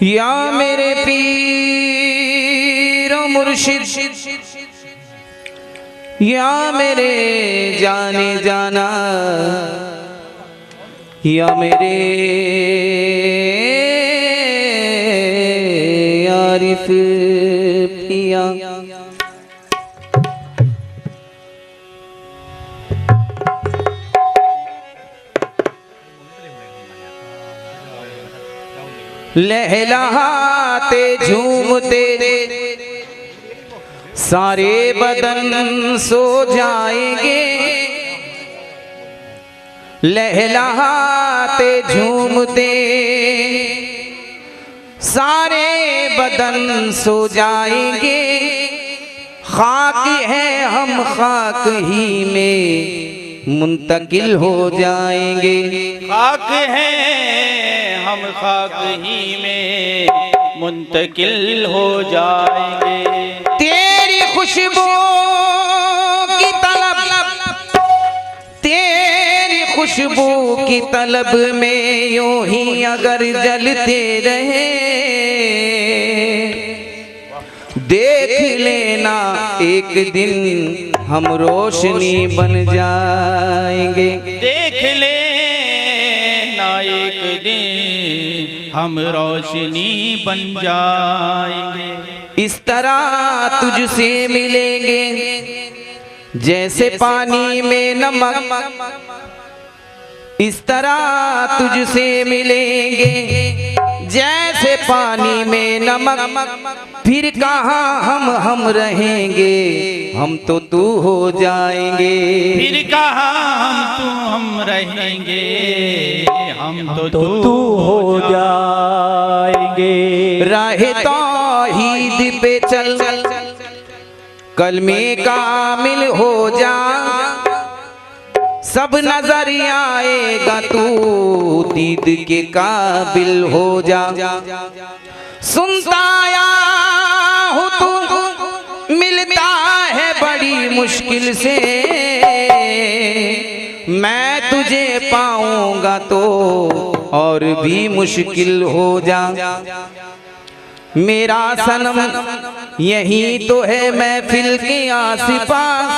या मेरे पीर और मुर्शिद, या मेरे जाने जाना, या मेरे आरिफ पिया। लहलहाते झूमते सारे बदन सो जाएंगे, लहलहाते झूमते सारे बदन सो जाएंगे। खाक है हम खाक ही में मुंतकिल हो जाएंगे, खाक है हम खाक ही में मुंतकिल हो जाएंगे। तेरी खुशबू की तलब, तेरी खुशबू की तलब में यूं ही अगर जलते रहे, देख लेना एक दिन हम रोशनी बन जाएंगे, देख लेना एक दिन हम रोशनी बन जाएंगे। इस तरह तुझसे मिलेंगे जैसे पानी में नमक, इस तरह तुझसे मिलेंगे जैसे पानी में नमक। फिर कहाँ हम रहेंगे, हम तो तू हो जाएंगे। फिर कहाँ हम रहेंगे, हम तो तू हो जाएंगे। राहे तौहीद पे चल, कलमे कामिल हो जा, सब नजर आएगा तू दीद के काबिल हो जा। सुनता आया हूँ तू मिलता है बड़ी मुश्किल से, मैं तुझे पाऊंगा तो और भी मुश्किल हो जा। मेरा सनम यही तो है महफिल के आसिपास,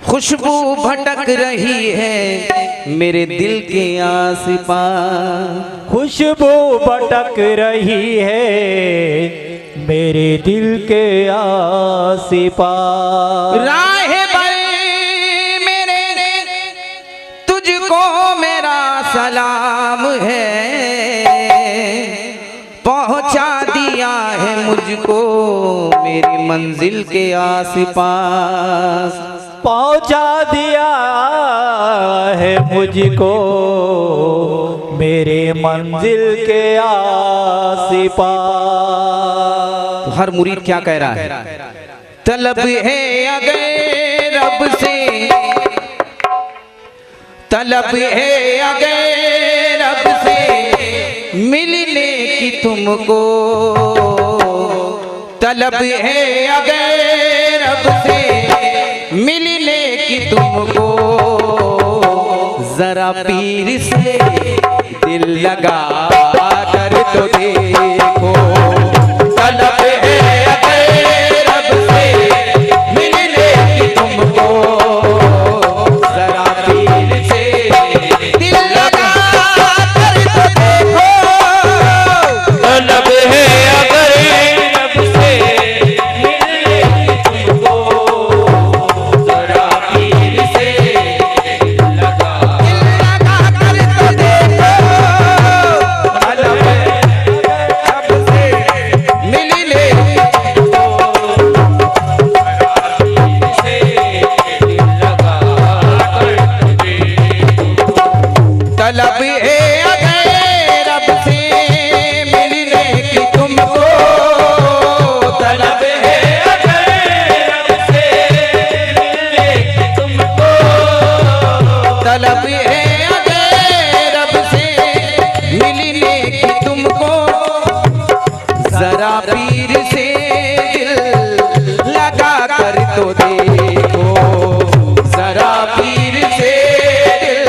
खुशबू भटक रही है मेरे दिल के आसिपास, खुशबू भटक रही है मेरे दिल के आसिपास। राह पर मेरे तुझको मेरा सलाम है, पहुंचा दिया है मुझको मेरी मंजिल के आसिपास, पहुंचा दिया है मुझको मेरे मंजिल के आसिपास। तो हर मुरीद क्या कह रहा है, तलब है अगर रब से, तलब है अगर रब से मिलने की तुमको, तलब है अगर रब से मिलने की तुमको, जरा पीर से दिल लगा कर तो देखो। तलब है अगर रब से मिलने की तुमको, जरा पीर से दिल लगा कर तो देखो। तलब है अगर रब से मिलने की तुमको, जरा पीर से लगा कर तो देखो। तलब है रब से मिलने तलब है अगर रब से मिलने की तुमको, तलब है अगर रब से मिलने की तुमको, तलब है अगर रब से मिलने की तुमको, जरा पीर से दिल लगा कर तो देखो। जरा पीर से दिल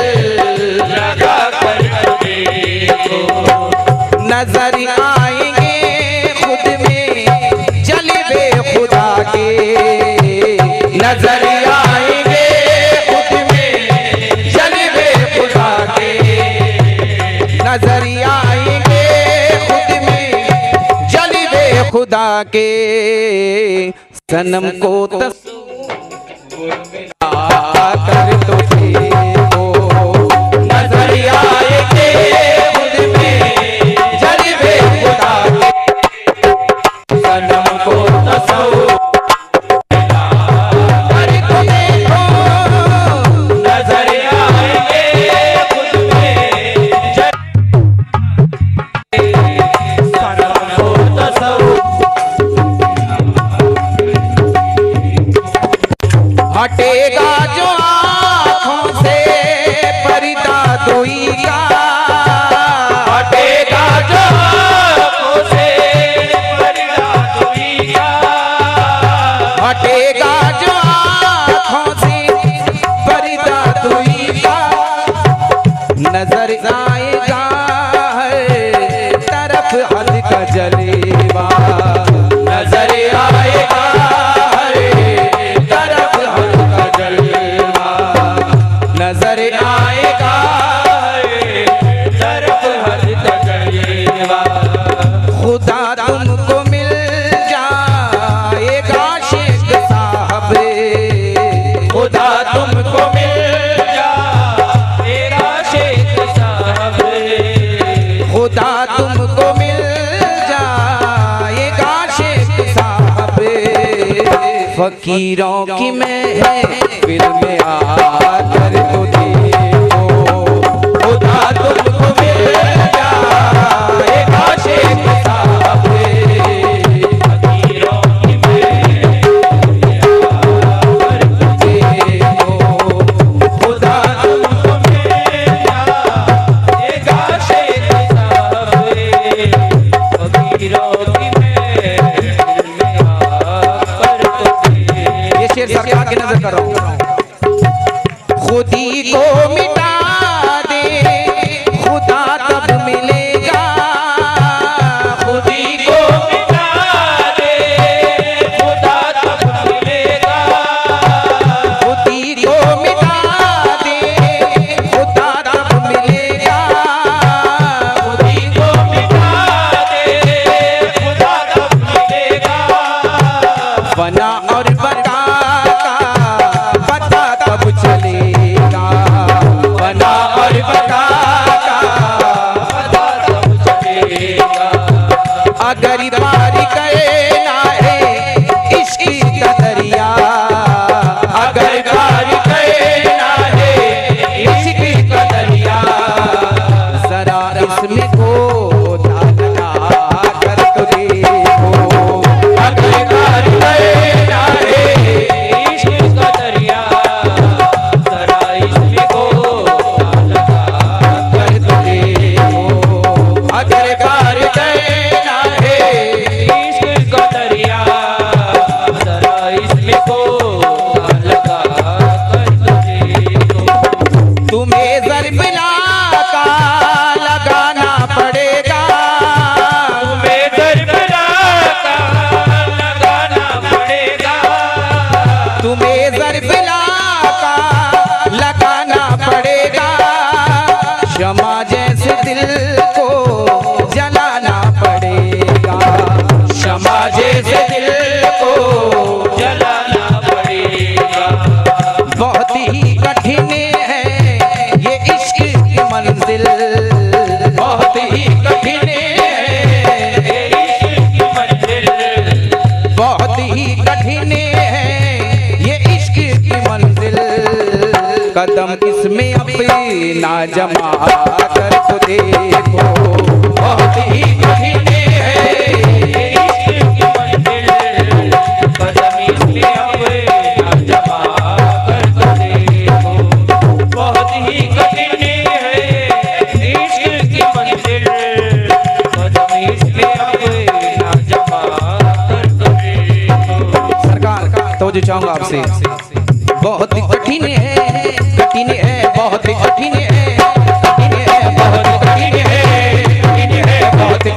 लगा कर देखो। नजर आएंगे खुद में जलवे खुदा के, नजर आएंगे खुद में जलवे खुदा के, नजर आएंगे खुद में जलवे खुदा के। सनम को तस्वीर कर तो देखो, नजर आएंगे खुद में जलवे खुदा के। सनम को तस्वीर कर तो देखो, नजर आएंगे खुद में सनम को तस्वीर। हटेगा जो आँखों से पर्दा दुई का, हटेगा जो आँखों से पर्दा दुई का, हटेगा जो आँखों से पर्दा दुई का। नजर आएगा हर तरफ हद का जलेवा, नजर आएगा हर तरफ हद का जलेवा, नजर आएगा तरफ हद तजल्वा। खुदा तुमको मिल जाएगा शेख साहब, खुदा तुमको मिल जाएगा शेख साहब, खुदा तुमको मिल जाएगा शेख साहब। फकीरों की महफिल में आकर तो देखो, खुदा तुमको मिल जाएगा शेख साहब। फकीरों की देखो, खुदा तुमको मिल जाएगा शेख साहब। फकीरों की महफिल में आकर तो ये शेर सरकार की नजर कर रहा हूँ। खुदी को मिटा दे खुदा तब मिलेगा, खुदी को मिटा दे खुदा तब मिलेगा, खुदी को मिटा दे खुदा तब मिलेगा। खुदी को मिटा दे खुदा तब मिलेगा। फना और बका का पता तब चलेगा, फना और बका का पता तब चलेगा। अगर पार करना है इश्क का दरिया, अगर पार करना है इश्क का दरिया। जरा इसमें गोता लगा कर तो देखो, अगर पार करना है इश्क का दरिया, जरा इसमें गोता लगा कर तो देखो, अगर पार करना है इश्क का दरिया, जरा इसमें गोता लगा कर तो देखो। तुम्हें ज़रबिला का लगाना पड़ेगा, तुम्हें दरबला का लगाना पड़ेगा, तुम्हें ज़रबिला का लगाना पड़ेगा। शमा जैसे दिल को जलाना पड़ेगा, शमा जैसे दिल को जलाना पड़ेगा। बहुत ही कठिन है ये इश्क की मंजिल, बहुत ही कठिन है, इश्क की मंजिल, बहुत ही कठिन है ये इश्क की मंजिल। कदम इसमें अपना जमा कर तो देखो, बहुत ही कठिन है इश्क की मंजिल। कदम इसमें अपना जमा कर तो देखो, बहुत ही कठिन है इश्क की मंजिल। कदम इसमें अपना जमा कर तो देखो। सरकार तवज्जो चाहूंगा आपसे, बहुत ही कठिन है, कठिन है, बहुत ही कठिन है, कठिन है, बहुत ही कठिन है, कठिन है, बहुत ही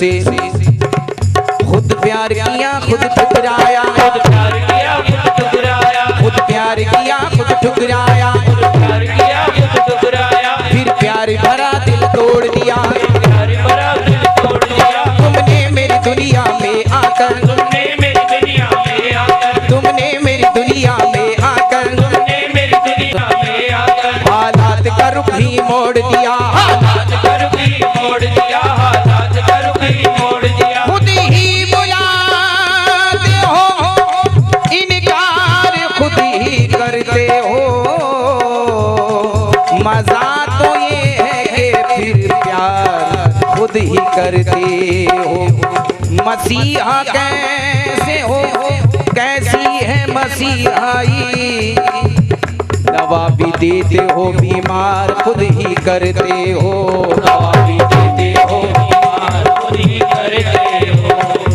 से खुद प्यार किया खुद ठुकराया, खुद प्यार किया खुद ठुकराया, खुद प्यार किया खुद ठुकराया, खुद प्यार किया खुद ठुकराया, फिर प्यार भरा दिल तोड़ दिया। प्यार भरा दिल तोड़ दिया। तुमने मेरी दुनिया में आकर, तुमने मेरी दुनिया में आकर, तुमने मेरी दुनिया में आकर, तुमने मेरी दुनिया में आकर हालात का रुख ही मोड़ दिया। हालात का रुख ही मोड़ दिया, हालात का रुख ही मोड़ दिया। खुद ही बुलाते हो, इनकार खुद ही करते हो। मजा तो ये है कि फिर प्यार खुद ही करते हो। मसीहा कैसे हो, कैसी है मसीहाई, दवा भी देते हो बीमार खुद ही करते हो। दवा भी देते हो बीमार खुद ही करते हो,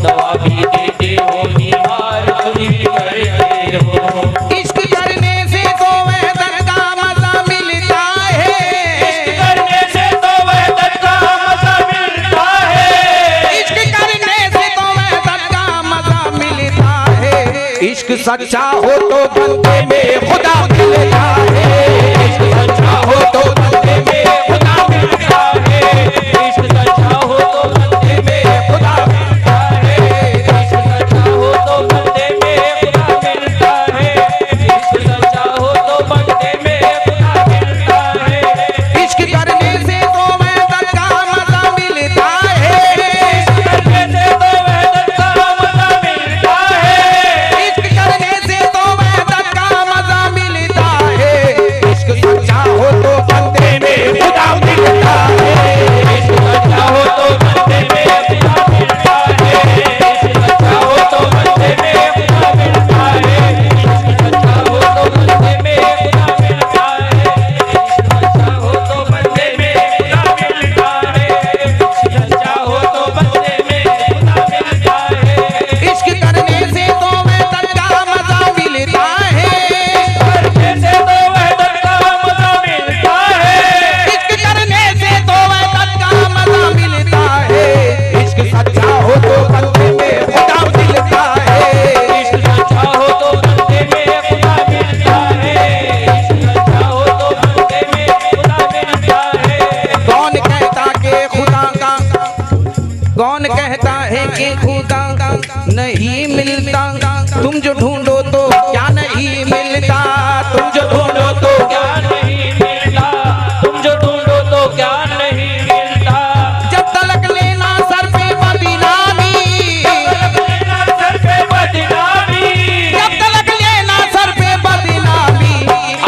दवा भी देते हो बीमार खुद ही करते हो। इश्क करने से तो वहदत का मजा मिलता है, इश्क करने से तो वहदत का मजा मिलता है, इश्क करने से तो वहदत का मजा मिलता है। इश्क सच्चा हो तो बंदे में खुदा मिलता है, इश्क सच्चा हो तो बंदे में खुदा मिलता है, इश्क सच्चा हो तो बंदे में खुदा मिलता है, इश्क सच्चा हो तो बंदे में खुदा मिलता है, इश्क सच्चा हो तो बंदे में खुदा मिलता है। इश्क करने से तो वहदत का मजा मिलता है, इश्क करने से तो वहदत का मजा मिलता है, इश्क करने से तो वहदत का मजा मिलता है। इश्क सच्चा हो तो बंदे में खुदा मिलता है, इश्क सच्चा हो तो बंदे में खुदा मिलता है, इश्क सच्चा हो तो बंदे में खुदा मिलता है, इश्क सच्चा हो तो बंदे में खुदा मिलता है, इश्क सच्चा हो तो बंदे में खुदा मिलता है, इश्क सच्चा हो तो बंदे में खुदा मिलता है। इश्क करने से तो वहदत का मजा मिलता है, करने से तो वहदत का मजा मिलता है, इश्क करने से तो वहदत का मजा मिलता है। इश्क सच्चा हो तो बंदे में खुदा मिलता है, इश्क सच्चा हो तो बंदे में खुदा मिलता है, इश्क सच्चा हो तो बंदे में खुदा मिलता है। कौन कहता कि खुदा का, कौन कहता है कि खुदा नहीं मिलता, तुम जो ढूंढो तो क्या नहीं मिलता, तुम जो ढूंढो तो क्या नहीं मिलता, तुम जो ढूंढो तो क्या नहीं मिलता। जब तलक लेना सर पे बदनामी, लेना सर पे बदनामी, जब तलक लेना सर पे बदनामी,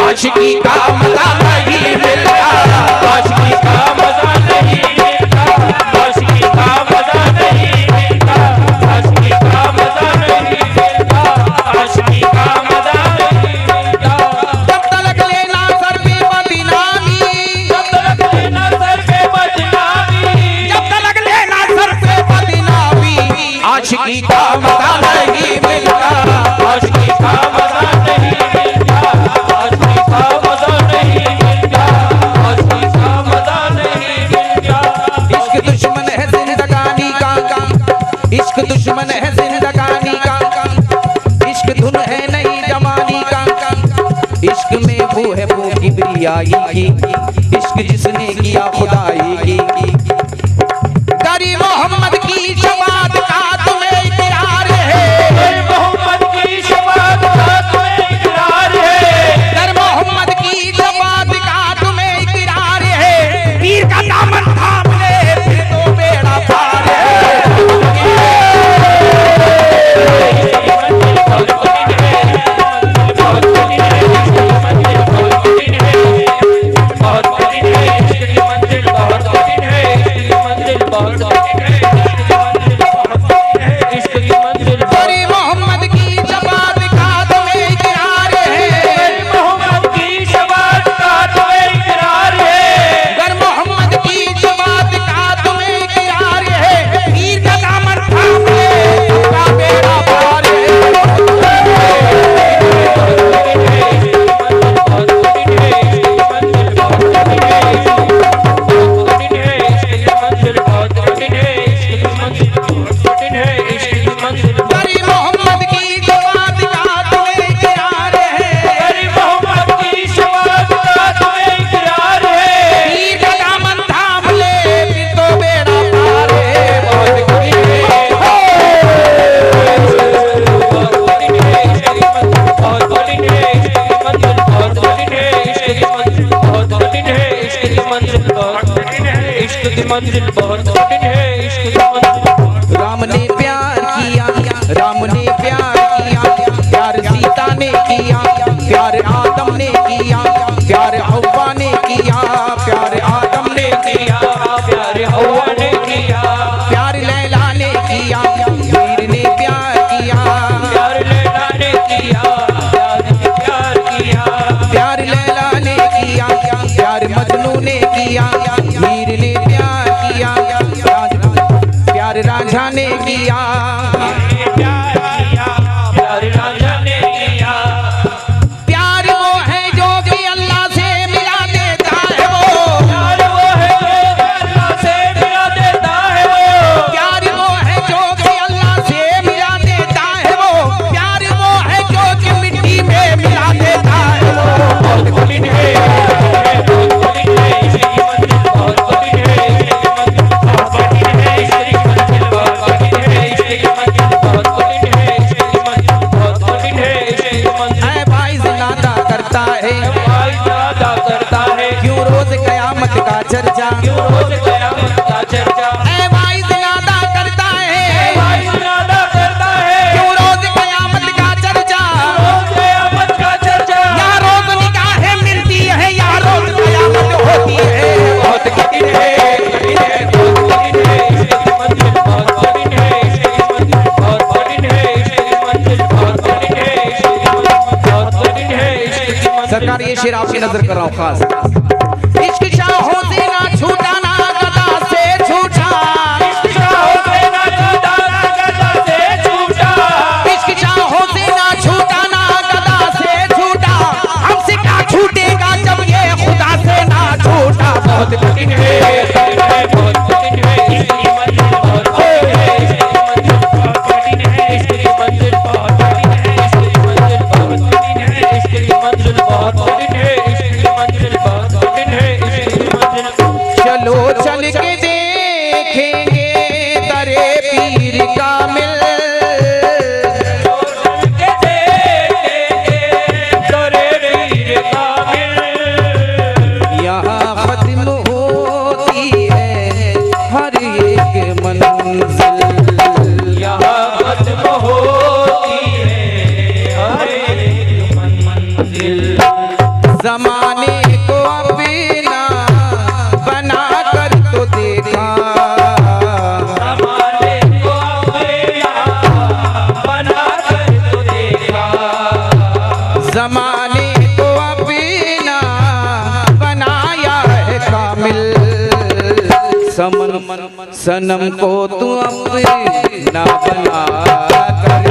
आशिकी का मजा नहीं मिलता, आशिकी का मजा नहीं मिलता, आशिकी का मजा नहीं मिलता, आशिकी का मजा नहीं मिलता, आशिकी का मजा नहीं मिलता। जब तलक लेना सर पे बदनामी, जब तक लेना सर पे बदनामी, जब तलक लेना सर पे बदनामी, आशिकी का मजा नहीं मिलता। आशिकी का मजा नहीं मिलता, आशिकी का मजा नहीं मिलता, आशिकी का मजा नहीं मिलता। इश्क दुश्मन है जिंदगानी का, इश्क दुश्मन है जिंदगानी का, इश्क धुन है नई जवानी का, इश्क में वो है वो किबरियाई की, इश्क जिसने किया खुदाई की। गरीब मोहम्मद की शबात का तुम्हें इकरार है, मोहम्मद की शबात का तुम्हें इकरार है, दर मोहम्मद की शबात का तुम्हें इकरार है। पीर का दामन थाम ले फिर तो बेड़ा पार है। बहुत कठिन है, बहुत कठिन है, इश्क की मंजिल मंजिल बहुत कठिन है, इश्क की मंजिल। राम ने प्यार किया, राम ने प्यार किया, प्यार सीता ने किया, प्यार आदम ने किया, प्यार हव्वा ने किया, प्यार आदम ने किया, प्यार हवा ने किया, प्यार लैला ने किया, वीर ने प्यार किया, प्यार लैला ने किया, प्यार किया, प्यार लैला ने किया, प्यार मजनू ने किया, वीर ने प्यार किया, प्यार रांझा ने किया, प्यार राजा ने किया। प्यार वो है जो कि अल्लाह से मिला देता है वो, प्यार वो है जो अल्लाह से मिला देता है वो, प्यार वो है जो कि अल्लाह से मिला देता है वो, प्यार वो है जो कि मिट्टी में मिला देता है वो। बहुत कठिन है, बहुत कठिन है, इसकी मंजिल बहुत कठिन है, बहुत कठिन है, इसकी मंजिल बहुत कठिन है, इसकी मंजिल बहुत कठिन है, इसकी मंजिल बहुत कठिन है, इसकी मंजिल। ऐ भाई ज़िंदा करता है, भाई ज़्यादा करता है, क्यों रोज कयामत का चर्चा, क्यों रोज कयामत का चर्चा। ऐ भाई ज़िंदा करता है, भाई ज़्यादा करता है, क्यों रोज कयामत का चर्चा, रोज कयामत का चर्चा। या रोज निगाहें मिलती है या रोज कयामत होती है। बहुत कठिन है, कठिन है, बहुत कठिन है, इसकी मंजिल बहुत कठिन है, इसकी मंजिल बहुत कठिन है, इसकी मंजिल बहुत कठिन है, इसकी मंजिल बहुत कठिन है, इसकी मंजिल। सरकार ये शेर आपकी नजर कर रहा हूँ खास। इश्क शाहों से ना छूटा ना गदा से छूटा, इश्क शाहों से ना छूटा, ना गदा से छूटा, इश्क शाहों से ना छूटा ना गदा से छूटा, हमसे क्या छूटेगा जब ये खुदा से ना छूटा। बहुत कठिन है, कठिन है, बहुत कठिन है, इसकी मंजिल बहुत कठिन है, इसकी मंजिल बहुत कठिन है, इसकी मंजिल बहुत कठिन है, इसकी मंजिल बहुत कठिन है, इसकी मंजिल बहुत कठिन है, इसकी मंजिल। चलो चल के देखेंगे दरे पीर कामिल, के देखेंगे दरे पीर कामिल। यहाँ खत्म होती है हर एक मंजिल, यहाँ खत्म होती है हर एक मंजिल। जमाने को अपना बना कर तो देखा, हमारे को अपना बना कर तो देखा, जमाने को अपना बनाया है कामिल, सनम को तू अपना बना कर